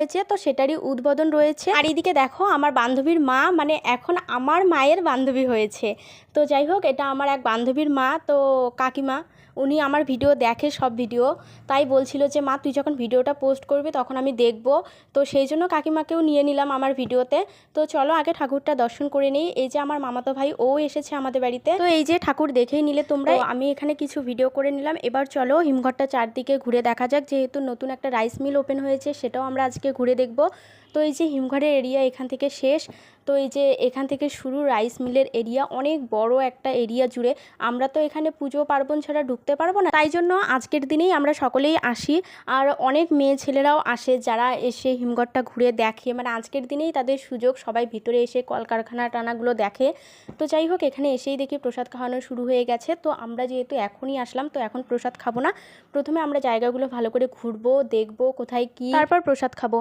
হয়েছে, তো সেটারই উদ্বোধন রয়েছে। আর এদিকে দেখো আমার বান্ধবীর মা মানে এখন আমার মায়ের বান্ধবী হয়েছে। তো যাই হোক, এটা আমার এক বান্ধবীর মা, তো কাকিমা, উনি আমার ভিডিও দেখে, সব ভিডিও, তাই বলছিল যে মা তুই যখন ভিডিওটা পোস্ট করবি তখন আমি দেখব। তো সেই জন্য কাকিমাকেও নিয়ে নিলাম আমার ভিডিওতে। তো চলো আগে ঠাকুরটা দর্শন করে নিই। এই যে আমার মামাতো ভাই, ও এসেছে আমাদের বাড়িতে। তো এই যে ঠাকুর দেখেই নিলে তোমরা, আমি এখানে কিছু ভিডিও করে নিলাম। এবার চলো হিমঘরটা চারদিকে ঘুরে দেখা যাক, যেহেতু নতুন একটা রাইস মিল ওপেন হয়েছে, সেটাও আমরা আজকে ঘুরে দেখব। তো এই যে হিমঘরের এরিয়া এখান থেকে শেষ। তো এই যে এখান থেকে শুরু রাইস মিলের এরিয়া, অনেক বড় একটা এরিয়া জুড়ে। আমরা তো এখানে পুজো পার্বণ ছাড়া ঢুকতে পারবো না, তাই জন্য আজকের দিনেই আমরা সকলেই আসি। আর অনেক মেয়ে ছেলেরাও আসে যারা এসে হিমঘরটা ঘুরে দেখে, মানে আজকের দিনেই তাদের সুযোগ, সবাই ভিতরে এসে কলকারখানা টানাগুলো দেখে। তো যাই হোক, এখানে এসেই দেখি প্রসাদ খাওয়ানো শুরু হয়ে গেছে। তো আমরা যেহেতু এখনই আসলাম, তো এখন প্রসাদ খাবো না, প্রথমে আমরা জায়গাগুলো ভালো করে ঘুরবো, দেখবো কোথায় কি, তারপর প্রসাদ খাবো।